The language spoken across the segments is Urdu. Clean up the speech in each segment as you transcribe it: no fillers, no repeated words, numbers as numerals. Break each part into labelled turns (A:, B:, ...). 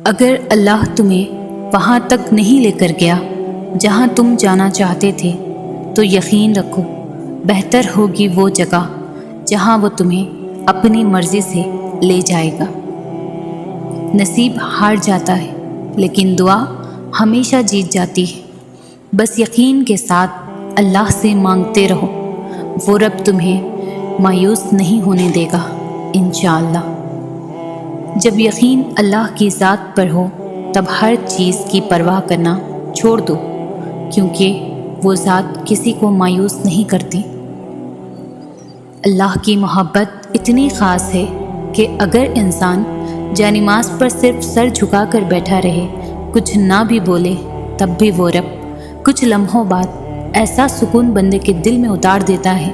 A: اگر اللہ تمہیں وہاں تک نہیں لے کر گیا جہاں تم جانا چاہتے تھے تو یقین رکھو بہتر ہوگی وہ جگہ جہاں وہ تمہیں اپنی مرضی سے لے جائے گا۔ نصیب ہار جاتا ہے لیکن دعا ہمیشہ جیت جاتی ہے۔ بس یقین کے ساتھ اللہ سے مانگتے رہو، وہ رب تمہیں مایوس نہیں ہونے دے گا انشاءاللہ۔ جب یقین اللہ کی ذات پر ہو تب ہر چیز کی پرواہ کرنا چھوڑ دو، کیونکہ وہ ذات کسی کو مایوس نہیں کرتی۔ اللہ کی محبت اتنی خاص ہے کہ اگر انسان جانماز پر صرف سر جھکا کر بیٹھا رہے، کچھ نہ بھی بولے، تب بھی وہ رب کچھ لمحوں بعد ایسا سکون بندے کے دل میں اتار دیتا ہے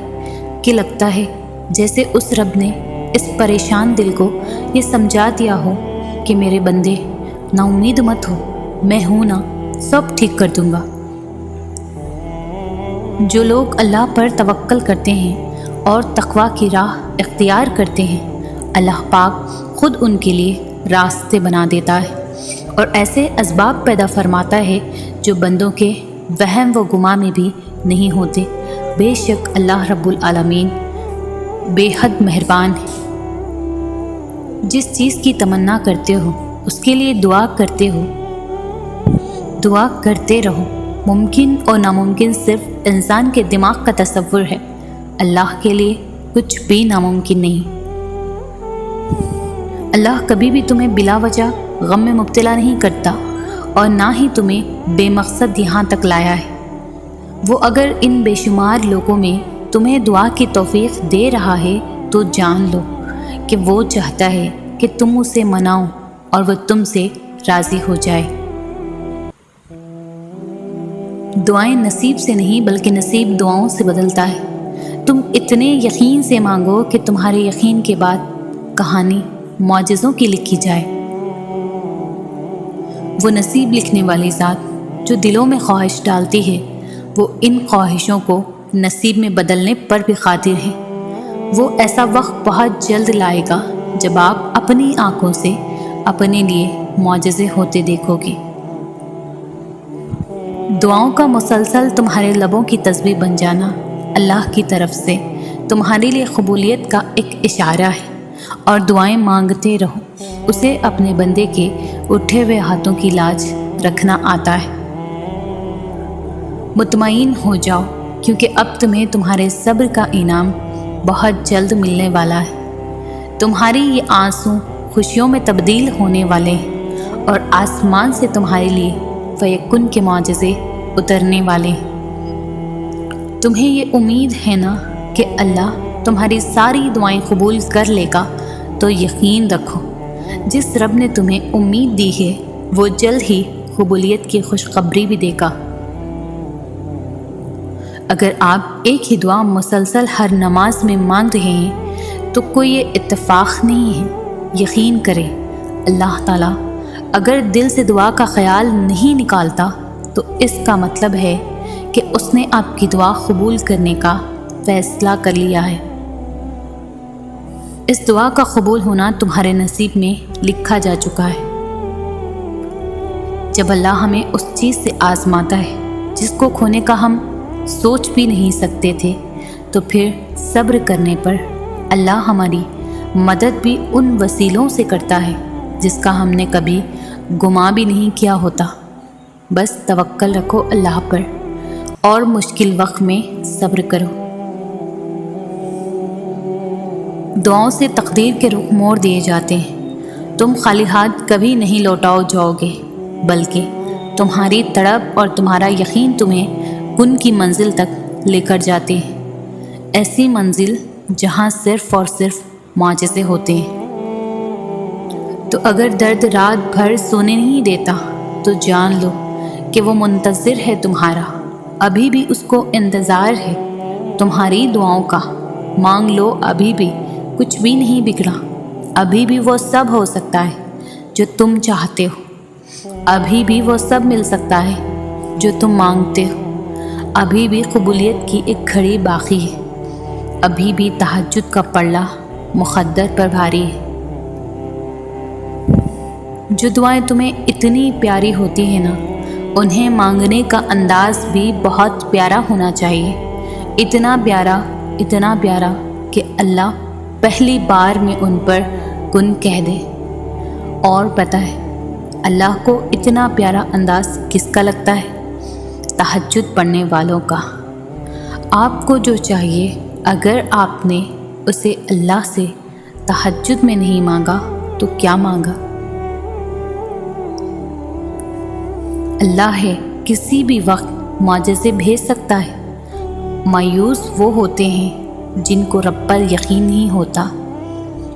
A: کہ لگتا ہے جیسے اس رب نے اس پریشان دل کو یہ سمجھا دیا ہو کہ میرے بندے نا امید مت ہو، میں ہوں نا، سب ٹھیک کر دوں گا۔ جو لوگ اللہ پر توکل کرتے ہیں اور تقوی کی راہ اختیار کرتے ہیں، اللہ پاک خود ان کے لیے راستے بنا دیتا ہے اور ایسے اسباب پیدا فرماتا ہے جو بندوں کے وہم و گماں میں بھی نہیں ہوتے۔ بے شک اللہ رب العالمین بے حد مہربان ہے۔ جس چیز کی تمنا کرتے ہو اس کے لیے دعا کرتے رہو۔ ممکن اور ناممکن صرف انسان کے دماغ کا تصور ہے، اللہ کے لیے کچھ بھی ناممکن نہیں۔ اللہ کبھی بھی تمہیں بلا وجہ غم میں مبتلا نہیں کرتا اور نہ ہی تمہیں بے مقصد یہاں تک لایا ہے۔ وہ اگر ان بے شمار لوگوں میں تمہیں دعا کی توفیق دے رہا ہے تو جان لو کہ وہ چاہتا ہے کہ تم اسے مناؤ اور وہ تم سے راضی ہو جائے۔ دعائیں نصیب سے نہیں بلکہ نصیب دعاؤں سے بدلتا ہے۔ تم اتنے یقین سے مانگو کہ تمہارے یقین کے بعد کہانی معجزوں کی لکھی جائے۔ وہ نصیب لکھنے والی ذات جو دلوں میں خواہش ڈالتی ہے، وہ ان خواہشوں کو نصیب میں بدلنے پر بھی قادر ہے۔ وہ ایسا وقت بہت جلد لائے گا جب آپ اپنی آنکھوں سے اپنے لیے معجزے ہوتے دیکھو گے۔ دعاؤں کا مسلسل تمہارے لبوں کی تسبیح بن جانا اللہ کی طرف سے تمہارے لیے قبولیت کا ایک اشارہ ہے، اور دعائیں مانگتے رہو، اسے اپنے بندے کے اٹھے ہوئے ہاتھوں کی لاج رکھنا آتا ہے۔ مطمئن ہو جاؤ کیونکہ اب تمہیں تمہارے صبر کا انعام بہت جلد ملنے والا ہے۔ تمہاری یہ آنسو خوشیوں میں تبدیل ہونے والے ہیں اور آسمان سے تمہارے لیے فیکن کے معجزے اترنے والے ہیں۔ تمہیں یہ امید ہے نا کہ اللہ تمہاری ساری دعائیں قبول کر لے گا، تو یقین رکھو جس رب نے تمہیں امید دی ہے وہ جلد ہی قبولیت کی خوشخبری بھی دے گا۔ اگر آپ ایک ہی دعا مسلسل ہر نماز میں مانگ رہے ہیں تو کوئی یہ اتفاق نہیں ہے۔ یقین کریں اللہ تعالیٰ اگر دل سے دعا کا خیال نہیں نکالتا تو اس کا مطلب ہے کہ اس نے آپ کی دعا قبول کرنے کا فیصلہ کر لیا ہے۔ اس دعا کا قبول ہونا تمہارے نصیب میں لکھا جا چکا ہے۔ جب اللہ ہمیں اس چیز سے آزماتا ہے جس کو کھونے کا ہم سوچ بھی نہیں سکتے تھے، تو پھر صبر کرنے پر اللہ ہماری مدد بھی ان وسیلوں سے کرتا ہے جس کا ہم نے کبھی گمان بھی نہیں کیا ہوتا۔ بس توکل رکھو اللہ پر اور مشکل وقت میں صبر کرو۔ دعاؤں سے تقدیر کے رخ موڑ دیے جاتے ہیں۔ تم خالی ہاتھ کبھی نہیں لوٹاؤ جاؤ گے، بلکہ تمہاری تڑپ اور تمہارا یقین تمہیں کن کی منزل تک لے کر جاتے ہیں، ایسی منزل جہاں صرف اور صرف معجزے ہوتے ہیں۔ تو اگر درد رات بھر سونے نہیں دیتا تو جان لو کہ وہ منتظر ہے تمہارا، ابھی بھی اس کو انتظار ہے تمہاری دعاؤں کا۔ مانگ لو، ابھی بھی کچھ بھی نہیں بگڑا، ابھی بھی وہ سب ہو سکتا ہے جو تم چاہتے ہو، ابھی بھی وہ سب مل سکتا ہے جو تم مانگتے ہو، ابھی بھی قبولیت کی ایک گھڑی باقی ہے، ابھی بھی تہجد کا پلڑا مقدر پر بھاری ہے۔ جو دعائیں تمہیں اتنی پیاری ہوتی ہیں نا، انہیں مانگنے کا انداز بھی بہت پیارا ہونا چاہیے، اتنا پیارا کہ اللہ پہلی بار میں ان پر کن کہہ دے۔ اور پتہ ہے اللہ کو اتنا پیارا انداز کس کا لگتا ہے؟ تہجد پڑھنے والوں کا۔ آپ کو جو چاہیے، اگر آپ نے اسے اللہ سے تہجد میں نہیں مانگا تو کیا مانگا؟ اللہ ہے کسی بھی وقت معجزے بھیج سکتا ہے۔ مایوس وہ ہوتے ہیں جن کو رب پر یقین نہیں ہوتا،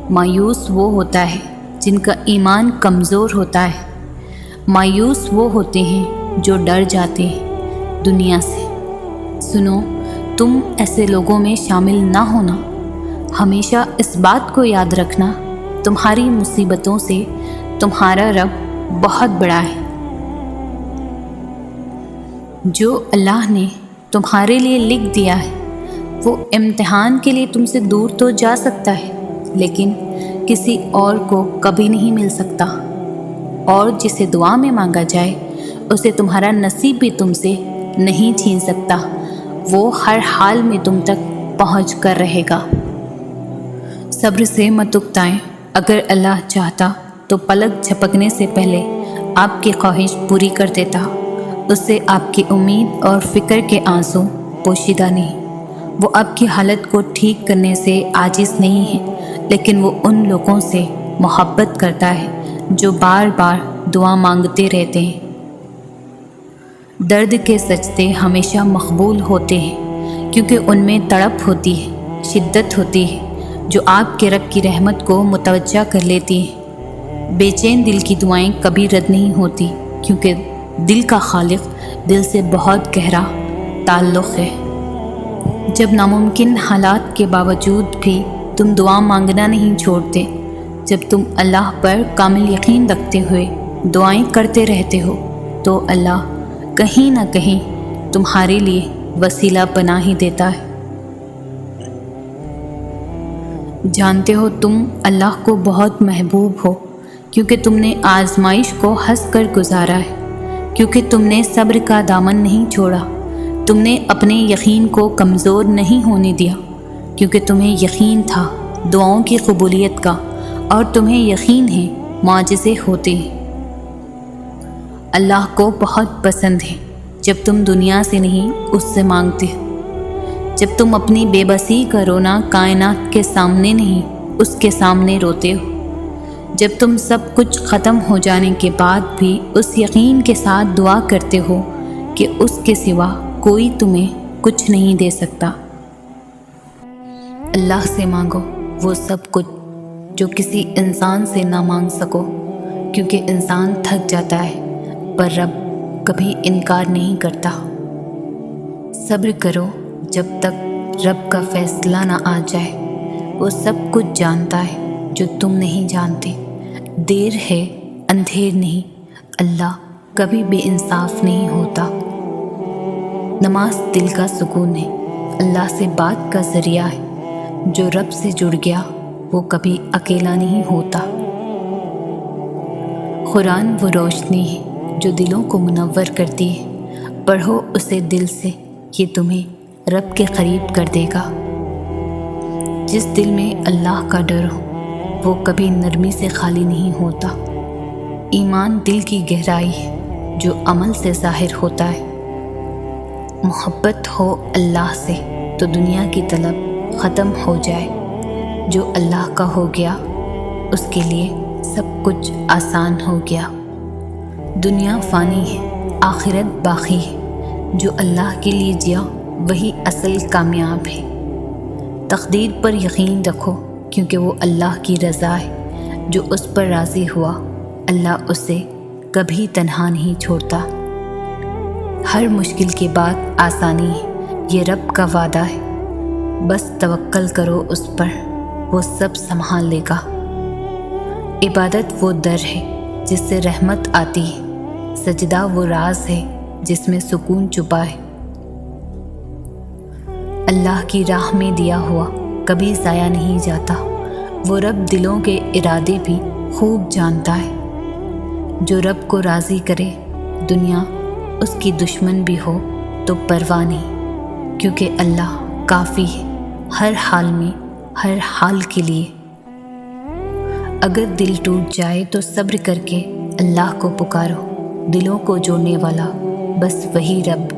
A: مایوس وہ ہوتا ہے جن کا ایمان کمزور ہوتا ہے، مایوس وہ ہوتے ہیں جو ڈر جاتے ہیں دنیا سے۔ سنو، تم ایسے لوگوں میں شامل نہ ہونا۔ ہمیشہ اس بات کو یاد رکھنا، تمہاری مصیبتوں سے تمہارا رب بہت بڑا ہے۔ جو اللہ نے تمہارے لیے لکھ دیا ہے وہ امتحان کے لیے تم سے دور تو جا سکتا ہے، لیکن کسی اور کو کبھی نہیں مل سکتا۔ اور جسے دعا میں مانگا جائے اسے تمہارا نصیب بھی تم سے نہیں چھین سکتا، وہ ہر حال میں تم تک پہنچ کر رہے گا۔ صبر سے مت اکتائیں، اگر اللہ چاہتا تو پلک جھپکنے سے پہلے آپ کی خواہش پوری کر دیتا۔ اس سے آپ کی امید اور فکر کے آنسو پوشیدہ نہیں۔ وہ آپ کی حالت کو ٹھیک کرنے سے عاجز نہیں ہے، لیکن وہ ان لوگوں سے محبت کرتا ہے جو بار بار دعا مانگتے رہتے ہیں۔ درد کے سجدے ہمیشہ مقبول ہوتے ہیں کیونکہ ان میں تڑپ ہوتی ہے، شدت ہوتی ہے جو آپ کے رب کی رحمت کو متوجہ کر لیتی ہے۔ بے چین دل کی دعائیں کبھی رد نہیں ہوتی کیونکہ دل کا خالق دل سے بہت گہرا تعلق ہے۔ جب ناممکن حالات کے باوجود بھی تم دعا مانگنا نہیں چھوڑتے، جب تم اللہ پر کامل یقین رکھتے ہوئے دعائیں کرتے رہتے ہو، تو اللہ کہیں نہ کہیں تمہارے لیے وسیلہ بنا ہی دیتا ہے۔ جانتے ہو تم اللہ کو بہت محبوب ہو کیونکہ تم نے آزمائش کو ہنس کر گزارا ہے، کیونکہ تم نے صبر کا دامن نہیں چھوڑا، تم نے اپنے یقین کو کمزور نہیں ہونے دیا، کیونکہ تمہیں یقین تھا دعاؤں کی قبولیت کا، اور تمہیں یقین ہے معجزے ہوتے ہیں۔ اللہ کو بہت پسند ہے جب تم دنیا سے نہیں اس سے مانگتے ہو، جب تم اپنی بے بسی کا رونا کائنات کے سامنے نہیں اس کے سامنے روتے ہو، جب تم سب کچھ ختم ہو جانے کے بعد بھی اس یقین کے ساتھ دعا کرتے ہو کہ اس کے سوا کوئی تمہیں کچھ نہیں دے سکتا۔ اللہ سے مانگو وہ سب کچھ جو کسی انسان سے نہ مانگ سکو، کیونکہ انسان تھک جاتا ہے پر رب کبھی انکار نہیں کرتا۔ صبر کرو جب تک رب کا فیصلہ نہ آ جائے، وہ سب کچھ جانتا ہے جو تم نہیں جانتے۔ دیر ہے اندھیر نہیں، اللہ کبھی بے انصاف نہیں ہوتا۔ نماز دل کا سکون ہے، اللہ سے بات کا ذریعہ ہے۔ جو رب سے جڑ گیا وہ کبھی اکیلا نہیں ہوتا۔ قرآن وہ روشنی ہے جو دلوں کو منور کرتی ہے، پڑھو اسے دل سے، یہ تمہیں رب کے قریب کر دے گا۔ جس دل میں اللہ کا ڈر ہو وہ کبھی نرمی سے خالی نہیں ہوتا۔ ایمان دل کی گہرائی ہے جو عمل سے ظاہر ہوتا ہے۔ محبت ہو اللہ سے تو دنیا کی طلب ختم ہو جائے۔ جو اللہ کا ہو گیا اس کے لیے سب کچھ آسان ہو گیا۔ دنیا فانی ہے، آخرت باقی ہے۔ جو اللہ کے لیے جیا وہی اصل کامیاب ہے۔ تقدیر پر یقین رکھو کیونکہ وہ اللہ کی رضا ہے۔ جو اس پر راضی ہوا اللہ اسے کبھی تنہا نہیں چھوڑتا۔ ہر مشکل کے بعد آسانی ہے، یہ رب کا وعدہ ہے۔ بس توکل کرو اس پر، وہ سب سنبھال لے گا۔ عبادت وہ در ہے جس سے رحمت آتی ہے، سجدہ وہ راز ہے جس میں سکون چھپا ہے۔ اللہ کی راہ میں دیا ہوا کبھی ضائع نہیں جاتا، وہ رب دلوں کے ارادے بھی خوب جانتا ہے۔ جو رب کو راضی کرے دنیا اس کی دشمن بھی ہو تو پرواہ نہیں، کیونکہ اللہ کافی ہے ہر حال میں، ہر حال کے لیے۔ اگر دل ٹوٹ جائے تو صبر کر کے اللہ کو پکارو، دلوں کو جوڑنے والا بس وہی رب۔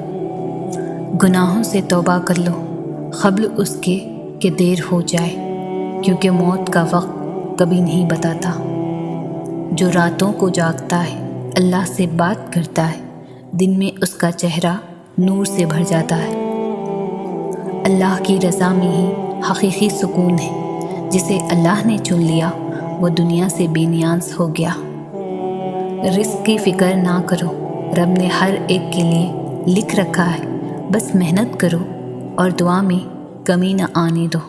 A: گناہوں سے توبہ کر لو قبل اس کے کہ دیر ہو جائے، کیونکہ موت کا وقت کبھی نہیں بتاتا۔ جو راتوں کو جاگتا ہے اللہ سے بات کرتا ہے، دن میں اس کا چہرہ نور سے بھر جاتا ہے۔ اللہ کی رضا میں ہی حقیقی سکون ہے، جسے اللہ نے چن لیا وہ دنیا سے بے نیاز ہو گیا۔ رزق کی فکر نہ کرو، رب نے ہر ایک کے لیے لکھ رکھا ہے، بس محنت کرو اور دعا میں کمی نہ آنے دو۔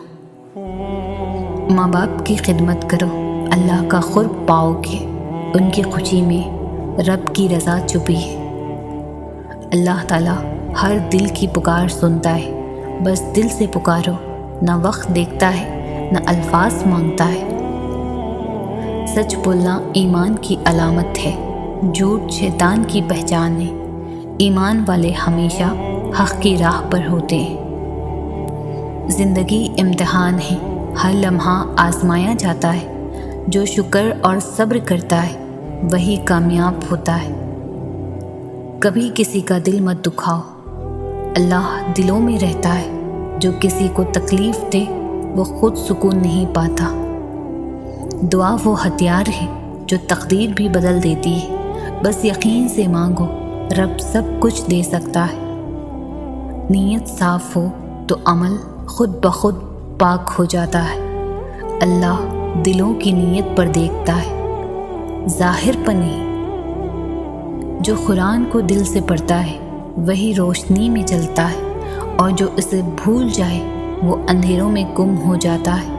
A: ماں باپ کی خدمت کرو، اللہ کا قرب پاؤ گے، ان کی خوشی میں رب کی رضا چھپی ہے۔ اللہ تعالیٰ ہر دل کی پکار سنتا ہے، بس دل سے پکارو، نہ وقت دیکھتا ہے نہ الفاظ مانگتا ہے۔ سچ بولنا ایمان کی علامت ہے، جھوٹ شیطان کی پہچان ہے۔ ایمان والے ہمیشہ حق کی راہ پر ہوتے ہیں۔ زندگی امتحان ہے، ہر لمحہ آزمایا جاتا ہے۔ جو شکر اور صبر کرتا ہے وہی کامیاب ہوتا ہے۔ کبھی کسی کا دل مت دکھاؤ، اللہ دلوں میں رہتا ہے۔ جو کسی کو تکلیف دے وہ خود سکون نہیں پاتا۔ دعا وہ ہتھیار ہے جو تقدیر بھی بدل دیتی ہے، بس یقین سے مانگو، رب سب کچھ دے سکتا ہے۔ نیت صاف ہو تو عمل خود بخود پاک ہو جاتا ہے۔ اللہ دلوں کی نیت پر دیکھتا ہے، ظاہر پر نہیں۔ جو قرآن کو دل سے پڑھتا ہے وہی روشنی میں چلتا ہے، اور جو اسے بھول جائے وہ اندھیروں میں گم ہو جاتا ہے۔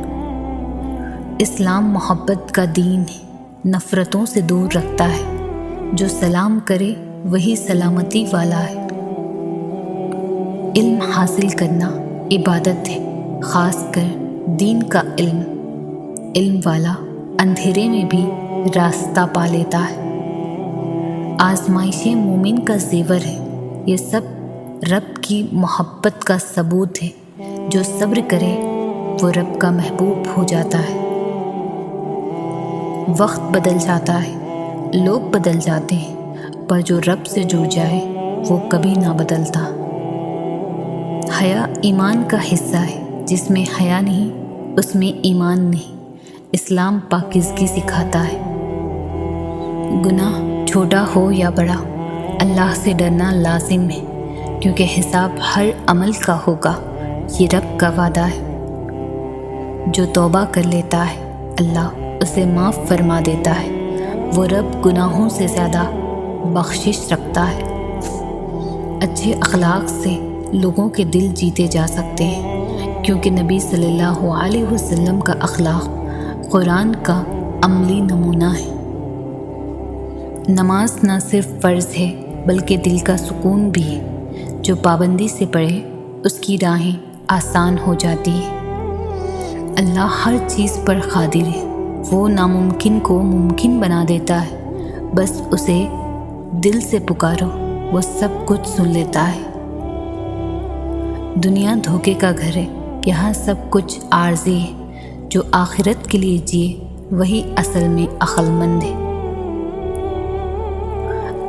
A: اسلام محبت کا دین ہے، نفرتوں سے دور رکھتا ہے۔ جو سلام کرے وہی سلامتی والا ہے۔ علم حاصل کرنا عبادت ہے، خاص کر دین کا علم۔ علم والا اندھیرے میں بھی راستہ پا لیتا ہے۔ آزمائشیں مومن کا زیور ہے، یہ سب رب کی محبت کا ثبوت ہے۔ جو صبر کرے وہ رب کا محبوب ہو جاتا ہے۔ وقت بدل جاتا ہے، لوگ بدل جاتے ہیں، پر جو رب سے جڑ جائے وہ کبھی نہ بدلتا۔ حیا ایمان کا حصہ ہے، جس میں حیا نہیں اس میں ایمان نہیں۔ اسلام پاکیزگی سکھاتا ہے۔ گناہ چھوٹا ہو یا بڑا، اللہ سے ڈرنا لازم ہے، کیونکہ حساب ہر عمل کا ہوگا، یہ رب کا وعدہ ہے۔ جو توبہ کر لیتا ہے اللہ اسے معاف فرما دیتا ہے۔ وہ رب گناہوں سے زیادہ بخشش رکھتا ہے۔ اچھے اخلاق سے لوگوں کے دل جیتے جا سکتے ہیں، کیونکہ نبی صلی اللہ علیہ وسلم کا اخلاق قرآن کا عملی نمونہ ہے۔ نماز نہ صرف فرض ہے بلکہ دل کا سکون بھی ہے۔ جو پابندی سے پڑھے اس کی راہیں آسان ہو جاتی ہے۔ اللہ ہر چیز پر قادر ہے، وہ ناممکن کو ممکن بنا دیتا ہے۔ بس اسے دل سے پکارو، وہ سب کچھ سن لیتا ہے۔ دنیا دھوکے کا گھر ہے، یہاں سب کچھ عارضی ہے۔ جو آخرت کے لیے جیے وہی اصل میں عقل مند ہے۔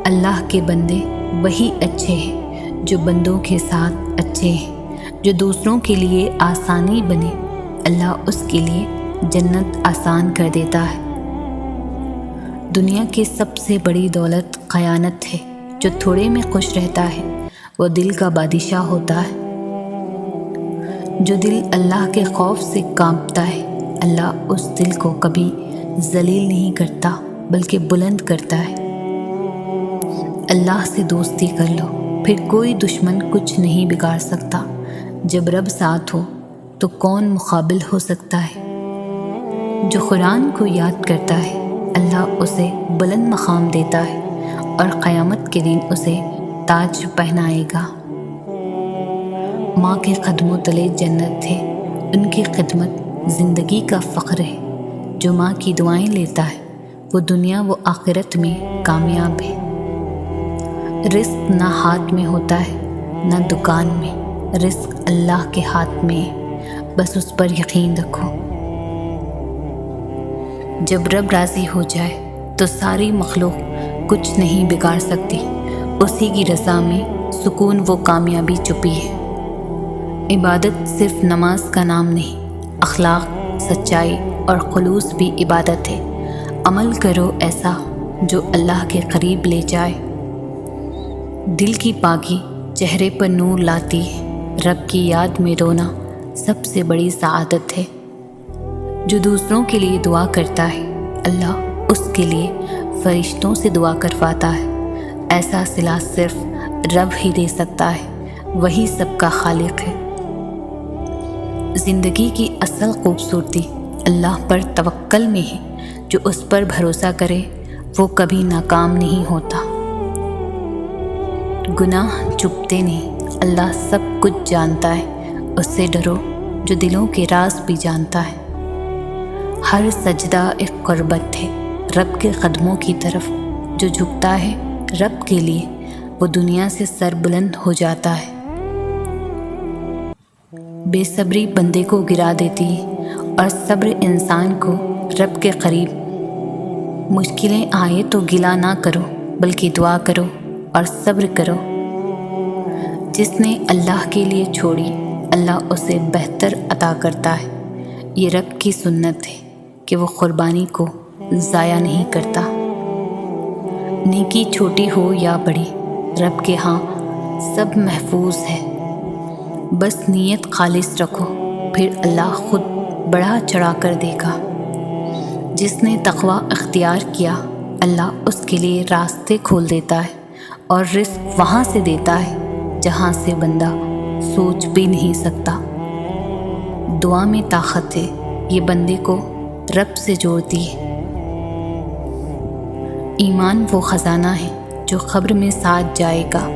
A: اللہ کے بندے وہی اچھے ہیں جو بندوں کے ساتھ اچھے ہیں۔ جو دوسروں کے لیے آسانی بنے اللہ اس کے لیے جنت آسان کر دیتا ہے۔ دنیا کی سب سے بڑی دولت خیانت ہے۔ جو تھوڑے میں خوش رہتا ہے وہ دل کا بادشاہ ہوتا ہے۔ جو دل اللہ کے خوف سے کانپتا ہے اللہ اس دل کو کبھی ذلیل نہیں کرتا بلکہ بلند کرتا ہے۔ اللہ سے دوستی کر لو، پھر کوئی دشمن کچھ نہیں بگاڑ سکتا۔ جب رب ساتھ ہو تو کون مقابل ہو سکتا ہے۔ جو قرآن کو یاد کرتا ہے اللہ اسے بلند مقام دیتا ہے، اور قیامت کے دن اسے تاج پہنائے گا۔ ماں کے قدموں تلے جنت ہے، ان کی خدمت زندگی کا فخر ہے۔ جو ماں کی دعائیں لیتا ہے وہ دنیا و آخرت میں کامیاب ہے۔ رزق نہ ہاتھ میں ہوتا ہے نہ دکان میں، رزق اللہ کے ہاتھ میں ہے، بس اس پر یقین رکھو۔ جب رب راضی ہو جائے تو ساری مخلوق کچھ نہیں بگاڑ سکتی، اسی کی رضا میں سکون و کامیابی چھپی ہے۔ عبادت صرف نماز کا نام نہیں، اخلاق، سچائی اور خلوص بھی عبادت ہے۔ عمل کرو ایسا جو اللہ کے قریب لے جائے۔ دل کی پاکی چہرے پر نور لاتی ہے، رب کی یاد میں رونا سب سے بڑی سعادت ہے۔ جو دوسروں کے لیے دعا کرتا ہے اللہ اس کے لیے فرشتوں سے دعا کرواتا ہے۔ ایسا صلہ صرف رب ہی دے سکتا ہے، وہی سب کا خالق ہے۔ زندگی کی اصل خوبصورتی اللہ پر توکل میں ہے، جو اس پر بھروسہ کرے وہ کبھی ناکام نہیں ہوتا۔ گناہ چھپتے نہیں، اللہ سب کچھ جانتا ہے، اس سے ڈرو جو دلوں کے راز بھی جانتا ہے۔ ہر سجدہ ایک قربت ہے رب کے قدموں کی طرف، جو جھکتا ہے رب کے لیے وہ دنیا سے سر بلند ہو جاتا ہے۔ بے صبری بندے کو گرا دیتی ہے اور صبر انسان کو رب کے قریب۔ مشکلیں آئے تو گلہ نہ کرو بلکہ دعا کرو اور صبر کرو۔ جس نے اللہ کے لیے چھوڑی اللہ اسے بہتر عطا کرتا ہے۔ یہ رب کی سنت ہے کہ وہ قربانی کو ضائع نہیں کرتا۔ نیکی چھوٹی ہو یا بڑی رب کے ہاں سب محفوظ ہے۔ بس نیت خالص رکھو، پھر اللہ خود بڑھا چڑھا کر دے گا۔ جس نے تقوی اختیار کیا اللہ اس کے لیے راستے کھول دیتا ہے اور رزق وہاں سے دیتا ہے جہاں سے بندہ سوچ بھی نہیں سکتا۔ دعا میں طاقت ہے، یہ بندے کو رب سے جوڑتی ہے۔ ایمان وہ خزانہ ہے جو قبر میں ساتھ جائے گا،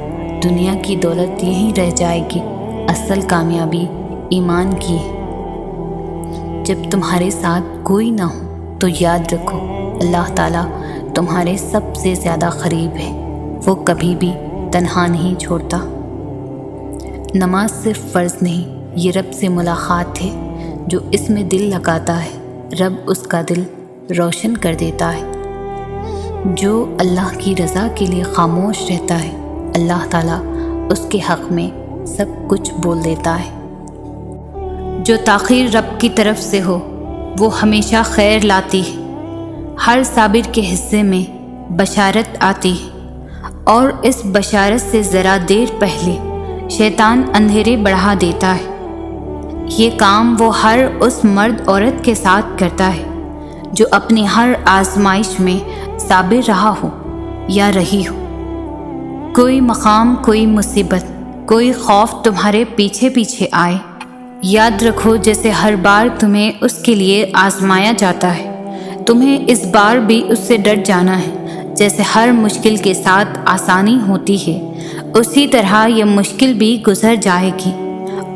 A: دنیا کی دولت یہیں رہ جائے گی، اصل کامیابی ایمان کی ہے۔ جب تمہارے ساتھ کوئی نہ ہو تو یاد رکھو اللہ تعالیٰ تمہارے سب سے زیادہ قریب ہے، وہ کبھی بھی تنہا نہیں چھوڑتا۔ نماز صرف فرض نہیں، یہ رب سے ملاقات ہے، جو اس میں دل لگاتا ہے رب اس کا دل روشن کر دیتا ہے۔ جو اللہ کی رضا کے لیے خاموش رہتا ہے اللہ تعالیٰ اس کے حق میں سب کچھ بول دیتا ہے۔ جو تاخیر رب کی طرف سے ہو وہ ہمیشہ خیر لاتی ہے، ہر صابر کے حصے میں بشارت آتی ہے، اور اس بشارت سے ذرا دیر پہلے شیطان اندھیرے بڑھا دیتا ہے۔ یہ کام وہ ہر اس مرد عورت کے ساتھ کرتا ہے جو اپنی ہر آزمائش میں صابر رہا ہو یا رہی ہو۔ کوئی مقام، کوئی مصیبت، کوئی خوف تمہارے پیچھے پیچھے آئے، یاد رکھو جیسے ہر بار تمہیں اس کے لیے آزمایا جاتا ہے، تمہیں اس بار بھی اس سے ڈر جانا ہے۔ جیسے ہر مشکل کے ساتھ آسانی ہوتی ہے، اسی طرح یہ مشکل بھی گزر جائے گی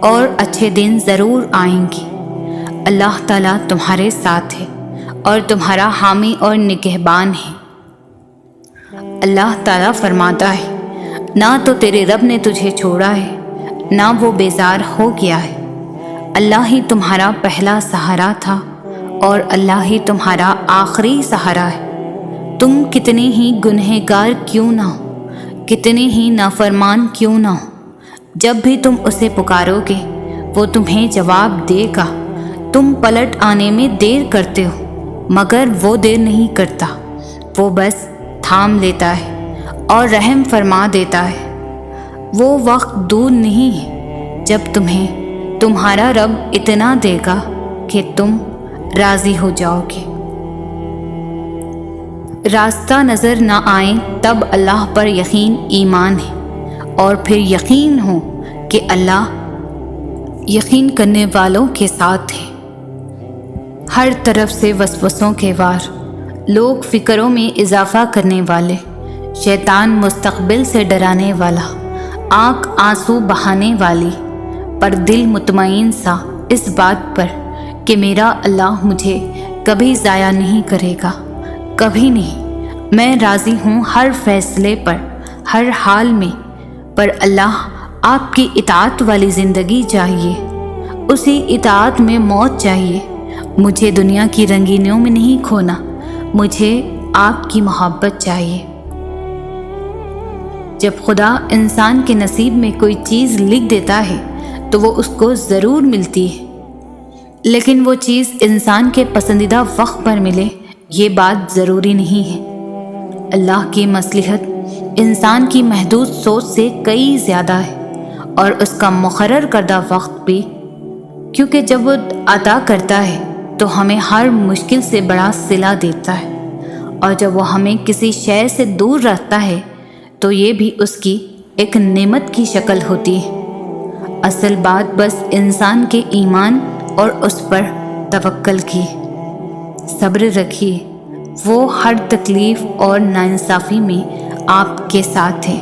A: اور اچھے دن ضرور آئیں گے۔ اللہ تعالیٰ تمہارے ساتھ ہے اور تمہارا حامی اور نگہبان ہے۔ اللہ تعالیٰ فرماتا ہے، نہ تو تیرے رب نے تجھے چھوڑا ہے نہ وہ بیزار ہو گیا ہے۔ اللہ ہی تمہارا پہلا سہارا تھا اور اللہ ہی تمہارا آخری سہارا ہے۔ تم کتنے ہی گنہگار کیوں نہ ہو، کتنے ہی نافرمان کیوں نہ ہو، جب بھی تم اسے پکارو گے وہ تمہیں جواب دے گا۔ تم پلٹ آنے میں دیر کرتے ہو مگر وہ دیر نہیں کرتا، وہ بس تھام لیتا ہے اور رحم فرما دیتا ہے۔ وہ وقت دور نہیں ہے جب تمہیں تمہارا رب اتنا دے گا کہ تم راضی ہو جاؤ گے۔ راستہ نظر نہ آئے تب اللہ پر یقین ایمان ہے، اور پھر یقین ہو کہ اللہ یقین کرنے والوں کے ساتھ ہے۔ ہر طرف سے وسوسوں کے وار، لوگ فکروں میں اضافہ کرنے والے، شیطان مستقبل سے ڈرانے والا، آنکھ آنسو بہانے والی، پر دل مطمئن سا اس بات پر کہ میرا اللہ مجھے کبھی ضائع نہیں کرے گا، کبھی نہیں۔ میں راضی ہوں ہر فیصلے پر، ہر حال میں، پر اللہ آپ کی اطاعت والی زندگی چاہیے، اسی اطاعت میں موت چاہیے۔ مجھے دنیا کی رنگینیوں میں نہیں کھونا، مجھے آپ کی محبت چاہیے۔ جب خدا انسان کے نصیب میں کوئی چیز لکھ دیتا ہے تو وہ اس کو ضرور ملتی ہے، لیکن وہ چیز انسان کے پسندیدہ وقت پر ملے یہ بات ضروری نہیں ہے۔ اللہ کی مصلحت انسان کی محدود سوچ سے کئی زیادہ ہے، اور اس کا مقرر کردہ وقت بھی، کیونکہ جب وہ عطا کرتا ہے تو ہمیں ہر مشکل سے بڑا صلہ دیتا ہے، اور جب وہ ہمیں کسی شے سے دور رکھتا ہے تو یہ بھی اس کی ایک نعمت کی شکل ہوتی ہے۔ اصل بات بس انسان کے ایمان اور اس پر توکل کی۔ صبر رکھیے، وہ ہر تکلیف اور ناانصافی میں آپ کے ساتھ ہے،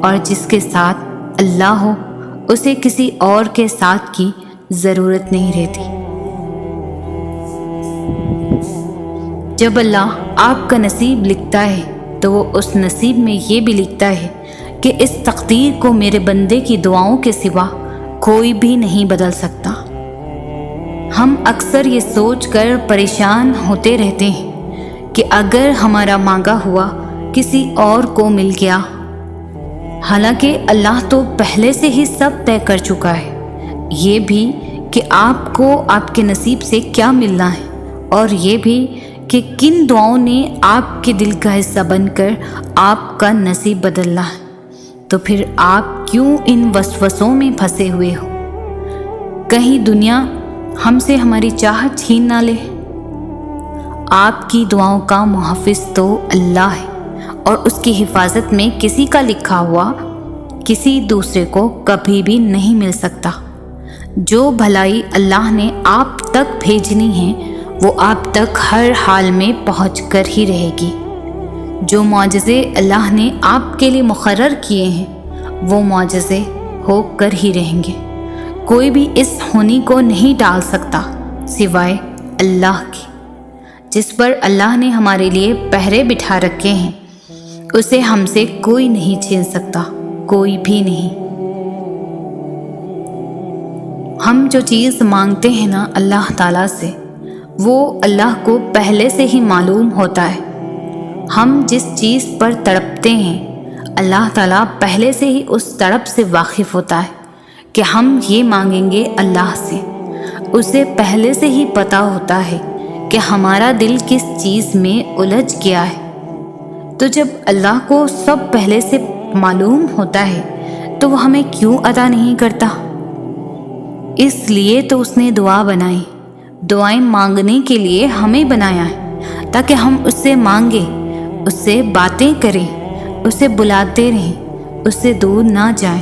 A: اور جس کے ساتھ اللہ ہو اسے کسی اور کے ساتھ کی ضرورت نہیں رہتی۔ جب اللہ آپ کا نصیب لکھتا ہے تو وہ اس نصیب میں یہ بھی لکھتا ہے کہ اس تقدیر کو میرے بندے کی دعاؤں کے سوا کوئی بھی نہیں بدل سکتا۔ ہم اکثر یہ سوچ کر پریشان ہوتے رہتے ہیں کہ اگر ہمارا مانگا ہوا کسی اور کو مل گیا، حالانکہ اللہ تو پہلے سے ہی سب طے کر چکا ہے، یہ بھی کہ آپ کو آپ کے نصیب سے کیا ملنا ہے، اور یہ بھی کہ کن دعاؤں نے آپ کے دل کا حصہ بن کر آپ کا نصیب بدلنا ہے۔ تو پھر آپ کیوں ان وسوسوں میں پھنسے ہوئے ہو؟ کہیں دنیا ہم سے ہماری چاہت چھین نہ لے۔ آپ کی دعاؤں کا محافظ تو اللہ ہے، اور اس کی حفاظت میں کسی کا لکھا ہوا کسی دوسرے کو کبھی بھی نہیں مل سکتا۔ جو بھلائی اللہ نے آپ تک بھیجنی ہے وہ آپ تک ہر حال میں پہنچ کر ہی رہے گی۔ جو معجزے اللہ نے آپ کے لیے مقرر کیے ہیں وہ معجزے ہو کر ہی رہیں گے۔ کوئی بھی اس ہونی کو نہیں ٹال سکتا سوائے اللہ کی۔ جس پر اللہ نے ہمارے لیے پہرے بٹھا رکھے ہیں اسے ہم سے کوئی نہیں چھین سکتا، کوئی بھی نہیں۔ ہم جو چیز مانگتے ہیں نا اللہ تعالیٰ سے، وہ اللہ کو پہلے سے ہی معلوم ہوتا ہے۔ ہم جس چیز پر تڑپتے ہیں اللہ تعالیٰ پہلے سے ہی اس تڑپ سے واقف ہوتا ہے کہ ہم یہ مانگیں گے اللہ سے۔ اسے پہلے سے ہی پتہ ہوتا ہے کہ ہمارا دل کس چیز میں الجھ گیا ہے۔ تو جب اللہ کو سب پہلے سے معلوم ہوتا ہے تو وہ ہمیں کیوں عطا نہیں کرتا؟ اس لیے تو اس نے دعا بنائی، دعائیں مانگنے کے لیے ہمیں بنایا ہے، تاکہ ہم اس سے مانگیں، اس سے باتیں کریں، اسے بلاتے رہیں، اس سے دور نہ جائیں،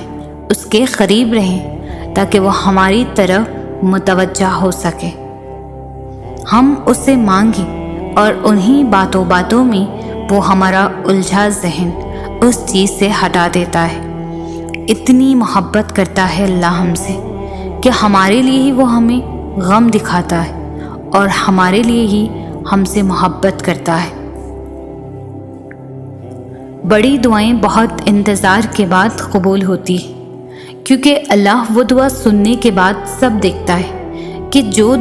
A: اس کے قریب رہیں، تاکہ وہ ہماری طرف متوجہ ہو سکے۔ ہم اس سے مانگیں اور انہی باتوں میں وہ ہمارا الجھا ذہن اس چیز سے ہٹا دیتا ہے۔ اتنی محبت کرتا ہے اللہ ہم سے کہ ہمارے لیے ہی وہ ہمیں غم دکھاتا ہے اور ہمارے لیے ہی ہم سے محبت کرتا ہے۔ بڑی دعائیں بہت انتظار کے بعد قبول ہوتی ہیں، کیونکہ اللہ وہ دعا سننے کے بعد سب دیکھتا ہے کہ جو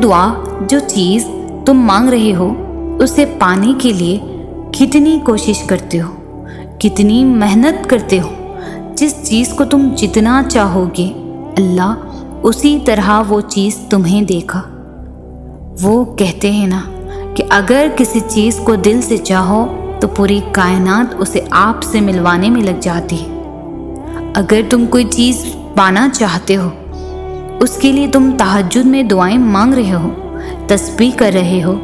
A: چیز تم مانگ رہے ہو اسے پانے کے لیے کتنی کوشش کرتے ہو، کتنی محنت کرتے ہو۔ جس چیز کو تم جتنا چاہو گے اللہ اسی طرح وہ چیز تمہیں دے گا۔ وہ کہتے ہیں نا کہ اگر کسی چیز کو دل سے چاہو تو پوری کائنات اسے آپ سے ملوانے میں لگ جاتی ہے۔ اگر تم کوئی چیز پانا چاہتے ہو، اس کے لیے تم تہجد میں دعائیں مانگ رہے ہو، تسبیح کر رہے ہو،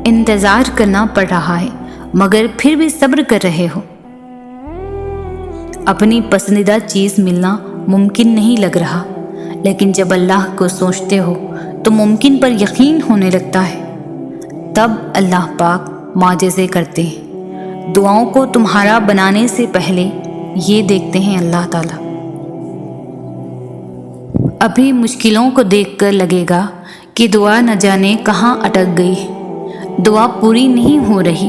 A: انتظار کرنا پڑ رہا ہے، مگر پھر بھی صبر کر رہے ہو۔ اپنی پسندیدہ چیز ملنا ممکن نہیں لگ رہا، لیکن جب اللہ کو سوچتے ہو تو ممکن پر یقین ہونے لگتا ہے۔ تب اللہ پاک معجزے کرتے ہیں۔ دعاؤں کو تمہارا بنانے سے پہلے یہ دیکھتے ہیں اللہ تعالیٰ۔ ابھی مشکلوں کو دیکھ کر لگے گا کہ دعا نہ جانے کہاں اٹک گئی، دعا پوری نہیں ہو رہی،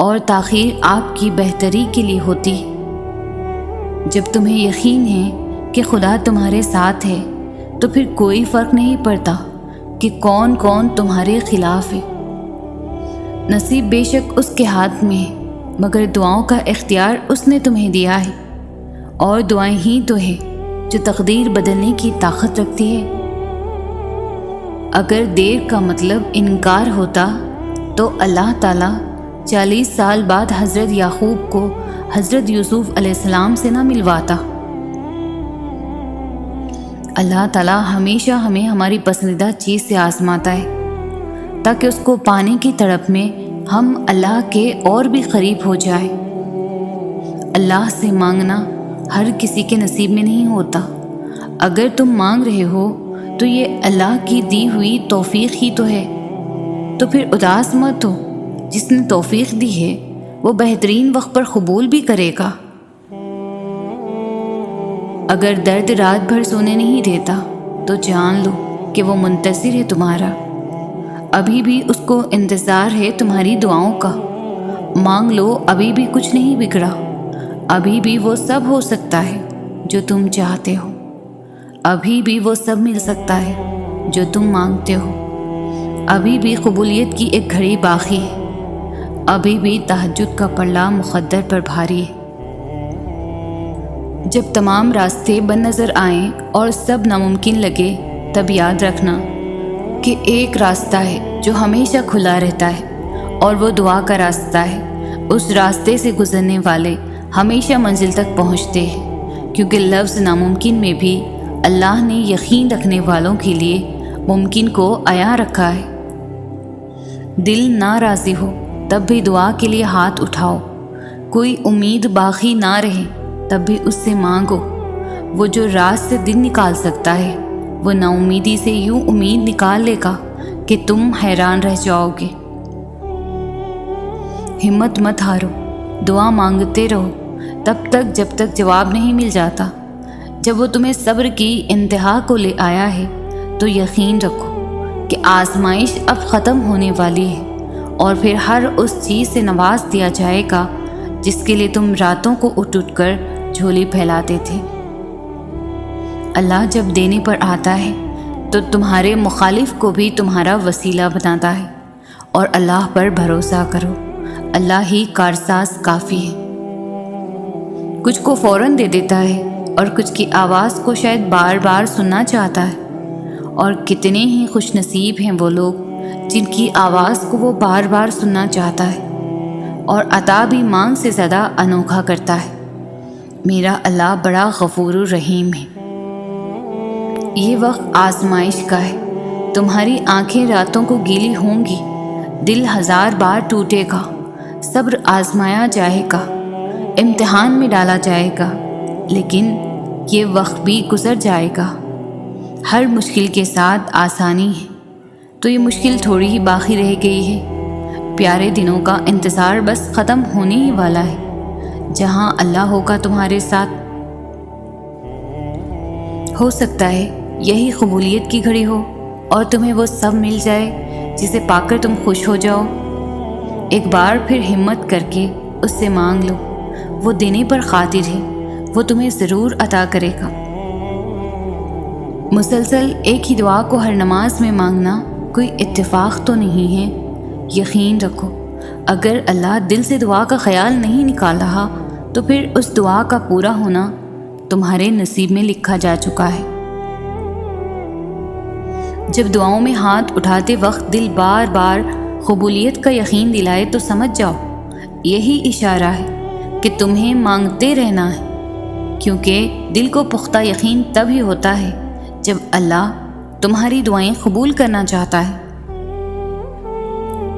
A: اور تاخیر آپ کی بہتری کے لیے ہوتی ہے۔ جب تمہیں یقین ہے کہ خدا تمہارے ساتھ ہے تو پھر کوئی فرق نہیں پڑتا کہ کون کون تمہارے خلاف ہے۔ نصیب بے شک اس کے ہاتھ میں ہے، مگر دعاؤں کا اختیار اس نے تمہیں دیا ہے، اور دعائیں ہی تو ہے جو تقدیر بدلنے کی طاقت رکھتی ہے۔ اگر دیر کا مطلب انکار ہوتا تو اللہ تعالیٰ 40 سال بعد حضرت یعقوب کو حضرت یوسف علیہ السلام سے نہ ملواتا۔ اللہ تعالیٰ ہمیشہ ہمیں ہماری پسندیدہ چیز سے آزماتا ہے تاکہ اس کو پانے کی تڑپ میں ہم اللہ کے اور بھی قریب ہو جائیں۔ اللہ سے مانگنا ہر کسی کے نصیب میں نہیں ہوتا۔ اگر تم مانگ رہے ہو تو یہ اللہ کی دی ہوئی توفیق ہی تو ہے، تو پھر اداس مت ہو۔ جس نے توفیق دی ہے وہ بہترین وقت پر قبول بھی کرے گا۔ اگر درد رات بھر سونے نہیں دیتا تو جان لو کہ وہ منتظر ہے تمہارا، ابھی بھی اس کو انتظار ہے تمہاری دعاؤں کا۔ مانگ لو، ابھی بھی کچھ نہیں بگڑا، ابھی بھی وہ سب ہو سکتا ہے جو تم چاہتے ہو، ابھی بھی وہ سب مل سکتا ہے جو تم مانگتے ہو، ابھی بھی قبولیت کی ایک گھڑی باقی ہے، ابھی بھی تہجد کا پلڑا مقدر پر بھاری ہے۔ جب تمام راستے بند نظر آئیں اور سب ناممکن لگے تب یاد رکھنا کہ ایک راستہ ہے جو ہمیشہ کھلا رہتا ہے، اور وہ دعا کا راستہ ہے۔ اس راستے سے گزرنے والے ہمیشہ منزل تک پہنچتے ہیں، کیونکہ لفظ ناممکن میں بھی اللہ نے یقین رکھنے والوں کے لیے ممکن کو عیاں رکھا ہے۔ دل نہ راضی ہو تب بھی دعا کے لیے ہاتھ اٹھاؤ، کوئی امید باقی نہ رہے تب بھی اس سے مانگو۔ وہ جو راز سے دل نکال سکتا ہے وہ نا امیدی سے یوں امید نکال لے گا کہ تم حیران رہ جاؤ گے۔ ہمت مت ہارو، دعا مانگتے رہو تب تک جب تک جواب نہیں مل جاتا۔ جب وہ تمہیں صبر کی انتہا کو لے آیا ہے تو یقین رکھو کہ آزمائش اب ختم ہونے والی ہے، اور پھر ہر اس چیز سے نواز دیا جائے گا جس کے لیے تم راتوں کو اٹھ اٹھ کر جھولی پھیلاتے تھے۔ اللہ جب دینے پر آتا ہے تو تمہارے مخالف کو بھی تمہارا وسیلہ بناتا ہے، اور اللہ پر بھروسہ کرو، اللہ ہی کارساز کافی ہے۔ کچھ کو فوراً دے دیتا ہے اور کچھ کی آواز کو شاید بار بار سننا چاہتا ہے، اور کتنے ہی خوش نصیب ہیں وہ لوگ جن کی آواز کو وہ بار بار سننا چاہتا ہے، اور عطا بھی مانگ سے زیادہ انوکھا کرتا ہے۔ میرا اللہ بڑا غفور الرحیم ہے۔ یہ وقت آزمائش کا ہے، تمہاری آنکھیں راتوں کو گیلی ہوں گی، دل 1000 بار ٹوٹے گا، صبر آزمایا جائے گا، امتحان میں ڈالا جائے گا، لیکن یہ وقت بھی گزر جائے گا۔ ہر مشکل کے ساتھ آسانی ہے، تو یہ مشکل تھوڑی ہی باقی رہ گئی ہے۔ پیارے دنوں کا انتظار بس ختم ہونے ہی والا ہے، جہاں اللہ ہوگا تمہارے ساتھ۔ ہو سکتا ہے یہی قبولیت کی گھڑی ہو اور تمہیں وہ سب مل جائے جسے پا کر تم خوش ہو جاؤ۔ ایک بار پھر ہمت کر کے اس سے مانگ لو، وہ دینے پر قادر ہے، وہ تمہیں ضرور عطا کرے گا۔ مسلسل ایک ہی دعا کو ہر نماز میں مانگنا کوئی اتفاق تو نہیں ہے۔ یقین رکھو، اگر اللہ دل سے دعا کا خیال نہیں نکال رہا تو پھر اس دعا کا پورا ہونا تمہارے نصیب میں لکھا جا چکا ہے۔ جب دعاؤں میں ہاتھ اٹھاتے وقت دل بار بار قبولیت کا یقین دلائے تو سمجھ جاؤ یہی اشارہ ہے کہ تمہیں مانگتے رہنا ہے، کیونکہ دل کو پختہ یقین تب ہی ہوتا ہے جب اللہ تمہاری دعائیں قبول کرنا چاہتا ہے۔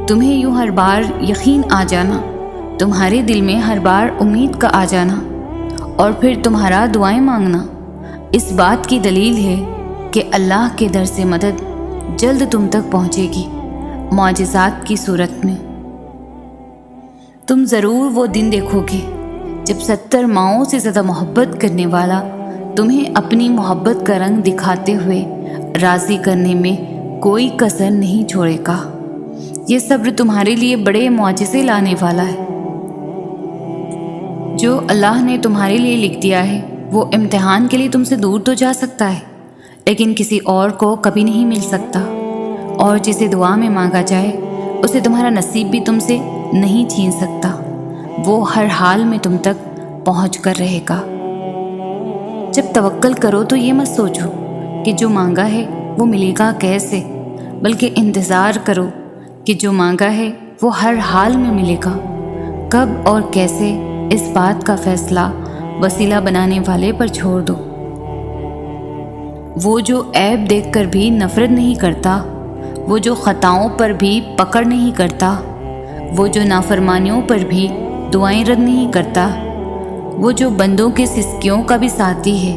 A: تمہیں یوں ہر بار یقین آ جانا، تمہارے دل میں ہر بار امید کا آ جانا، اور پھر تمہارا دعائیں مانگنا اس بات کی دلیل ہے کہ اللہ کے در سے مدد جلد تم تک پہنچے گی، معجزات کی صورت میں۔ تم ضرور وہ دن دیکھو گے جب 70 ماؤں سے زیادہ محبت کرنے والا تمہیں اپنی محبت کا رنگ دکھاتے ہوئے راضی کرنے میں کوئی کسر نہیں چھوڑے گا۔ یہ صبر تمہارے لیے بڑے معجزے لانے والا ہے۔ جو اللہ نے تمہارے لیے لکھ دیا ہے وہ امتحان کے لیے تم سے دور تو جا سکتا ہے، لیکن کسی اور کو کبھی نہیں مل سکتا، اور جسے دعا میں مانگا جائے اسے تمہارا نصیب بھی تم سے نہیں چھین سکتا، وہ ہر حال میں تم تک پہنچ کر رہے گا۔ جب توکل کرو تو یہ مت سوچو کہ جو مانگا ہے وہ ملے گا کیسے، بلکہ انتظار کرو کہ جو مانگا ہے وہ ہر حال میں ملے گا۔ کب اور کیسے، اس بات کا فیصلہ وسیلہ بنانے والے پر چھوڑ دو۔ وہ جو عیب دیکھ کر بھی نفرت نہیں کرتا، وہ جو خطاؤں پر بھی پکڑ نہیں کرتا، وہ جو نافرمانیوں پر بھی دعائیں رد نہیں کرتا، وہ جو بندوں کے سسکیوں کا بھی ساتھی ہے،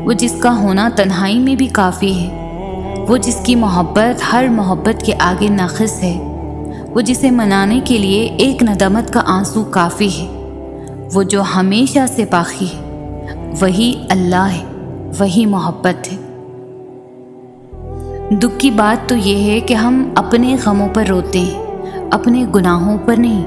A: وہ جس کا ہونا تنہائی میں بھی کافی ہے، وہ جس کی محبت ہر محبت کے آگے ناقص ہے، وہ جسے منانے کے لیے ایک ندامت کا آنسو کافی ہے، وہ جو ہمیشہ سے باقی ہے، وہی اللہ ہے، وہی محبت ہے۔ دکھ کی بات تو یہ ہے کہ ہم اپنے غموں پر روتے ہیں، اپنے گناہوں پر نہیں۔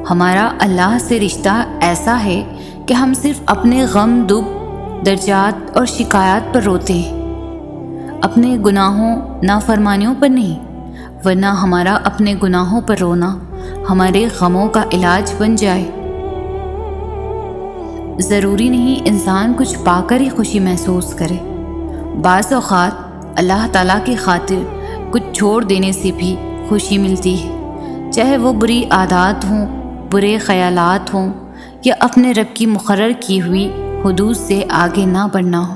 A: ہمارا اللہ سے رشتہ ایسا ہے کہ ہم صرف اپنے غم، دکھ، درجات اور شکایات پر روتے ہیں، اپنے گناہوں، نافرمانیوں پر نہیں، ورنہ ہمارا اپنے گناہوں پر رونا ہمارے غموں کا علاج بن جائے۔ ضروری نہیں انسان کچھ پا کر ہی خوشی محسوس کرے، بعض اوقات اللہ تعالیٰ کی خاطر کچھ چھوڑ دینے سے بھی خوشی ملتی ہے، چاہے وہ بری عادات ہوں، برے خیالات ہوں، یا اپنے رب کی مقرر کی ہوئی حدود سے آگے نہ بڑھنا ہو۔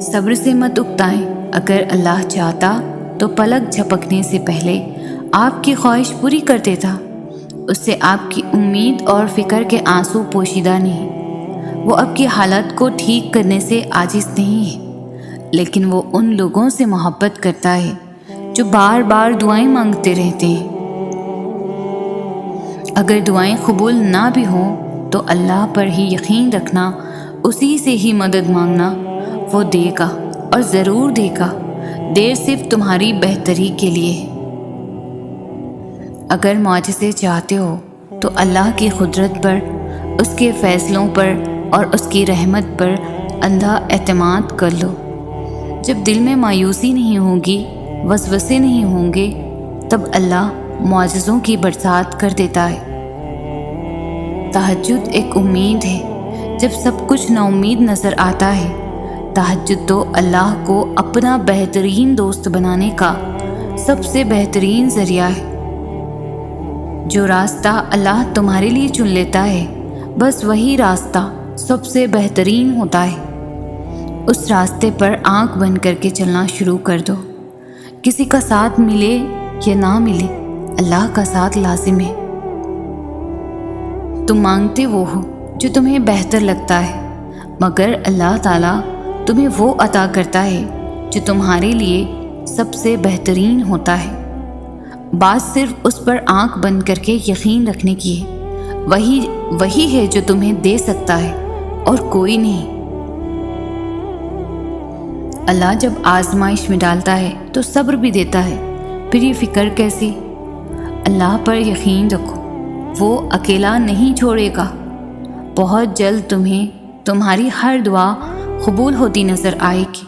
A: صبر سے مت اکتائیں، اگر اللہ چاہتا تو پلک جھپکنے سے پہلے آپ کی خواہش پوری کر دیتا۔ اس سے آپ کی امید اور فکر کے آنسو پوشیدہ نہیں۔ وہ آپ کی حالت کو ٹھیک کرنے سے عاجز نہیں ہے، لیکن وہ ان لوگوں سے محبت کرتا ہے جو بار بار دعائیں مانگتے رہتے ہیں۔ اگر دعائیں قبول نہ بھی ہوں تو اللہ پر ہی یقین رکھنا، اسی سے ہی مدد مانگنا، وہ دے گا اور ضرور دے گا، دیر صرف تمہاری بہتری کے لیے ہے۔ اگر معجزے چاہتے ہو تو اللہ کی قدرت پر، اس کے فیصلوں پر اور اس کی رحمت پر اندھا اعتماد کر لو۔ جب دل میں مایوسی نہیں ہوگی، وسوسے نہیں ہوں گے، تب اللہ معجزوں کی برسات کر دیتا ہے۔ تہجد ایک امید ہے جب سب کچھ نا امید نظر آتا ہے۔ تہجد تو اللہ کو اپنا بہترین دوست بنانے کا سب سے بہترین ذریعہ ہے۔ جو راستہ اللہ تمہارے لیے چن لیتا ہے، بس وہی راستہ سب سے بہترین ہوتا ہے۔ اس راستے پر آنکھ بند کر کے چلنا شروع کر دو۔ کسی کا ساتھ ملے یا نہ ملے، اللہ کا ساتھ لازم ہے۔ تم مانگتے وہ ہو جو تمہیں بہتر لگتا ہے، مگر اللہ تعالیٰ تمہیں وہ عطا کرتا ہے جو تمہارے لیے سب سے بہترین ہوتا ہے۔ بات صرف اس پر آنکھ بند کر کے یقین رکھنے کی ہے، وہی ہے جو تمہیں دے سکتا ہے اور کوئی نہیں۔ اللہ جب آزمائش میں ڈالتا ہے تو صبر بھی دیتا ہے، پھر یہ فکر کیسی؟ اللہ پر یقین رکھو، وہ اکیلا نہیں چھوڑے گا۔ بہت جلد تمہیں تمہاری ہر دعا قبول ہوتی نظر آئے گی۔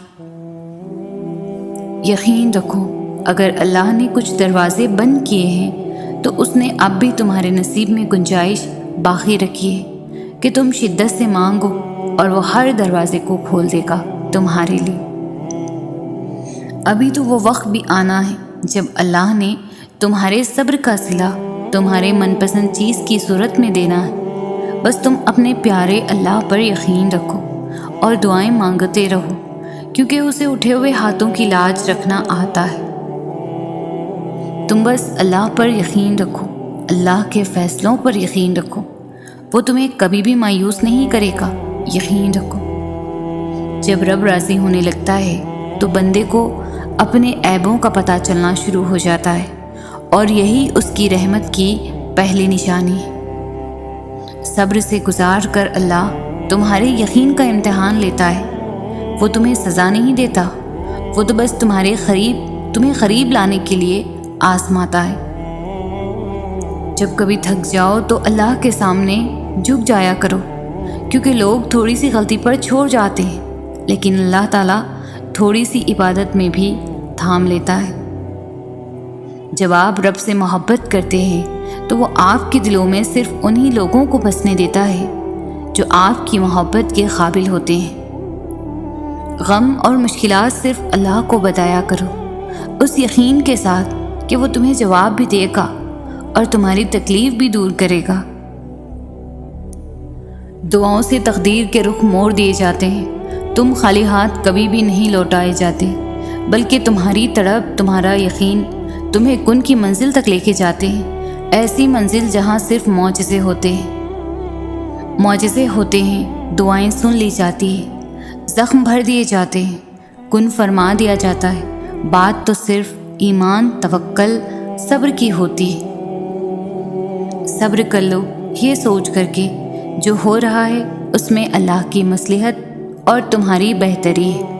A: یقین رکھو، اگر اللہ نے کچھ دروازے بند کیے ہیں تو اس نے اب بھی تمہارے نصیب میں گنجائش باقی رکھی ہے کہ تم شدت سے مانگو اور وہ ہر دروازے کو کھول دے گا تمہارے لیے۔ ابھی تو وہ وقت بھی آنا ہے جب اللہ نے تمہارے صبر کا صلہ تمہارے من پسند چیز کی صورت میں دینا ہے۔ بس تم اپنے پیارے اللہ پر یقین رکھو اور دعائیں مانگتے رہو، کیونکہ اسے اٹھے ہوئے ہاتھوں کی لاج رکھنا آتا ہے۔ تم بس اللہ پر یقین رکھو، اللہ کے فیصلوں پر یقین رکھو، وہ تمہیں کبھی بھی مایوس نہیں کرے گا۔ یقین رکھو، جب رب راضی ہونے لگتا ہے تو بندے کو اپنے عیبوں کا پتہ چلنا شروع ہو جاتا ہے، اور یہی اس کی رحمت کی پہلی نشانی ہے۔ صبر سے گزار کر اللہ تمہارے یقین کا امتحان لیتا ہے۔ وہ تمہیں سزا نہیں دیتا، وہ تو بس تمہیں قریب لانے کے لیے آزماتا ہے۔ جب کبھی تھک جاؤ تو اللہ کے سامنے جھک جایا کرو، کیونکہ لوگ تھوڑی سی غلطی پر چھوڑ جاتے ہیں، لیکن اللہ تعالیٰ تھوڑی سی عبادت میں بھی تھام لیتا ہے۔ جب آپ رب سے محبت کرتے ہیں تو وہ آپ کے دلوں میں صرف انہی لوگوں کو بسنے دیتا ہے جو آپ کی محبت کے قابل ہوتے ہیں۔ غم اور مشکلات صرف اللہ کو بتایا کرو، اس یقین کے ساتھ کہ وہ تمہیں جواب بھی دے گا اور تمہاری تکلیف بھی دور کرے گا۔ دعاؤں سے تقدیر کے رخ موڑ دیے جاتے ہیں، تم خالی ہاتھ کبھی بھی نہیں لوٹائے جاتے، بلکہ تمہاری تڑپ، تمہارا یقین تمہیں کن کی منزل تک لے کے جاتے ہیں، ایسی منزل جہاں صرف معجزے ہوتے ہیں۔ معجزے ہوتے ہیں، دعائیں سن لی جاتی ہیں، زخم بھر دیے جاتے ہیں، کن فرما دیا جاتا ہے، بات تو صرف ایمان، توکل، صبر کی ہوتی ہے۔ صبر کر لو یہ سوچ کر کے جو ہو رہا ہے اس میں اللہ کی مصلحت اور تمہاری بہتری ہے۔